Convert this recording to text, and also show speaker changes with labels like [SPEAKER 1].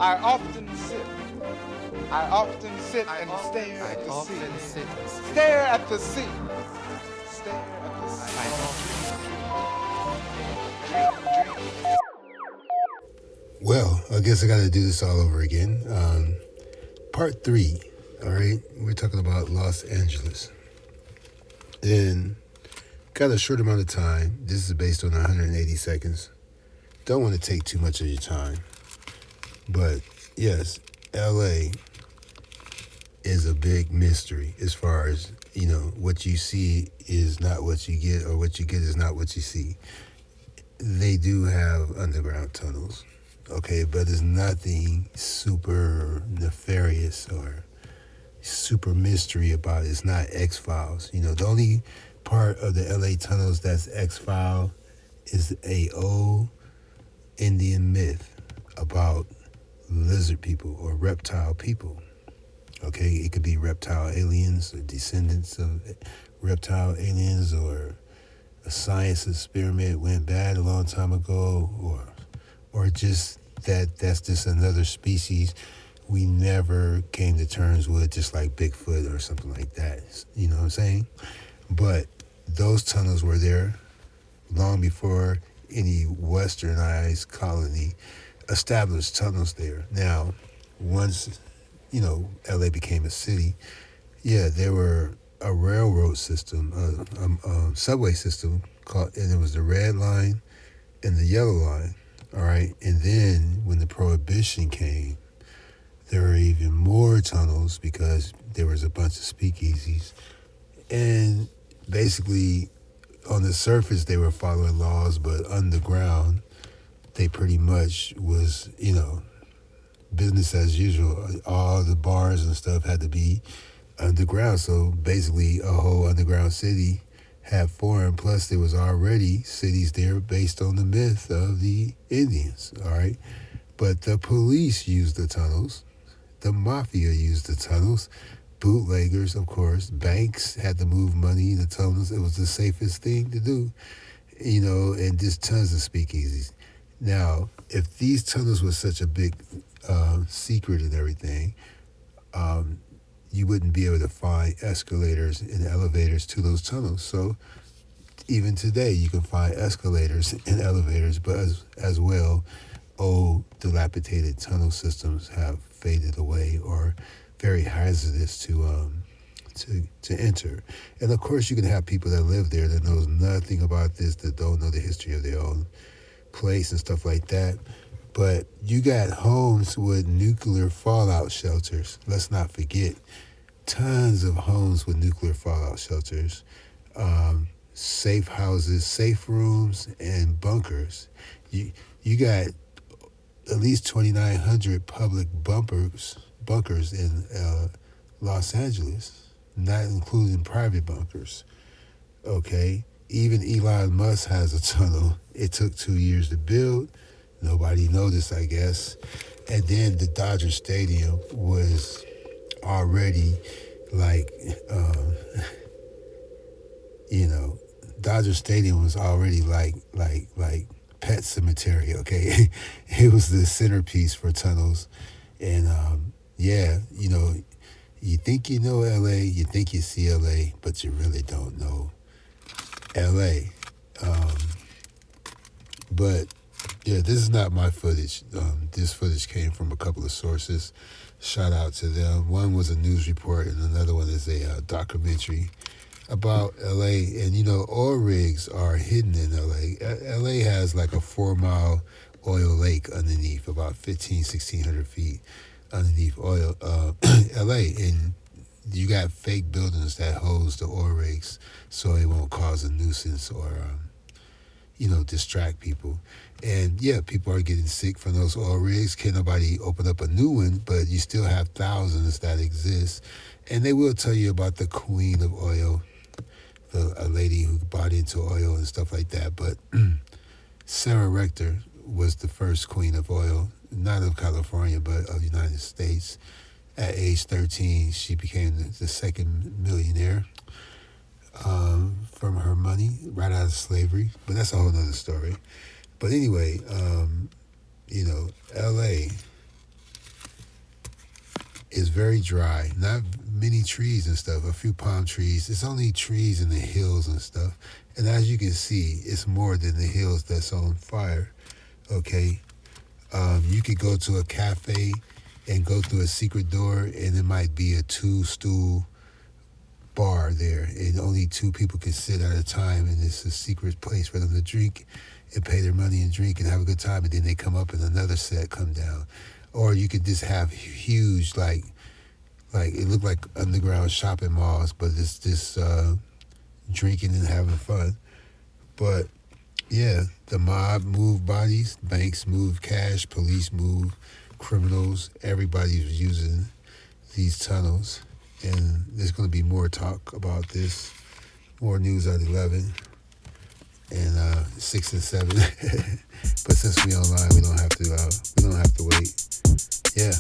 [SPEAKER 1] I often sit. I often sit and stare at the sea. Stare at the sea. Stare at the sea.
[SPEAKER 2] Well, I guess I got to do this all over again. Part 3, all right? We're talking about Los Angeles. And got a short amount of time. This is based on 180 seconds. Don't want to take too much of your time. But yes, LA is a big mystery as far as, what you see is not what you get, or what you get is not what you see. They do have underground tunnels, okay, but it's nothing super nefarious or super mystery about it. It's not X-Files. The only part of the LA tunnels that's X-File is a old Indian myth about lizard people or reptile people. Okay, it could be reptile aliens or descendants of reptile aliens, or a science experiment went bad a long time ago, or just that's just another species we never came to terms with, just like Bigfoot or something like that. You know what I'm saying? But those tunnels were there long before any westernized colony established tunnels there. Now, once, LA became a city, there were a railroad system, a subway system called, and it was the red line and the yellow line, all right? And then when the Prohibition came, there were even more tunnels because there was a bunch of speakeasies. And basically, on the surface, they were following laws, but underground, they pretty much was, business as usual. All the bars and stuff had to be underground. So basically, a whole underground city had formed. Plus, there was already cities there based on the myth of the Indians, all right? But the police used the tunnels. The mafia used the tunnels. Bootleggers, of course. Banks had to move money in the tunnels. It was the safest thing to do, and just tons of speakeasies. Now, if these tunnels were such a big secret and everything, you wouldn't be able to find escalators and elevators to those tunnels. So even today, you can find escalators and elevators, but as well, old dilapidated tunnel systems have faded away or very hazardous to enter. And of course, you can have people that live there that knows nothing about this, that don't know the history of their own place and stuff like that. But you got homes with nuclear fallout shelters. Let's not forget, tons of homes with nuclear fallout shelters, safe houses, safe rooms, and bunkers. You got at least 2,900 public bunkers in Los Angeles, not including private bunkers. Okay, even Elon Musk has a tunnel. It took 2 years to build. Nobody noticed, I guess. And then the Dodger Stadium was already like, Dodger Stadium was already like Pet Cemetery, okay? It was the centerpiece for tunnels. And you think you know LA, you think you see LA, but you really don't know LA. But yeah, this is not my footage. This footage came from a couple of sources. Shout out to them. One was a news report, and another one is a documentary about LA. And oil rigs are hidden in LA. LA has like a 4-mile oil lake underneath, about 1,600 feet underneath LA. And you got fake buildings that hose the oil rigs so it won't cause a nuisance or distract people. And yeah, people are getting sick from those oil rigs. Can't nobody open up a new one, but you still have thousands that exist. And they will tell you about the queen of oil, a lady who bought into oil and stuff like that. But Sarah Rector was the first queen of oil, not of California, but of the United States. At age 13, she became the second millionaire from her money right out of slavery. But that's a whole nother story. But anyway, LA It's very dry. Not many trees and stuff. A few palm trees. It's only trees in the hills and stuff. And as you can see, it's more than the hills that's on fire. Okay. You could go to a cafe and go through a secret door, and it might be a 2-stool bar there, and only 2 people can sit at a time, and it's a secret place for them to drink and pay their money and drink and have a good time, and then they come up and another set come down. Or you could just have huge, like it looked like underground shopping malls, but it's just drinking and having fun. But yeah, the mob move bodies, banks move cash, police move criminals. Everybody was using these tunnels, and there's going to be more talk about this, more news at 11 and 6 and 7. But since we online, we don't have to wait. Yeah.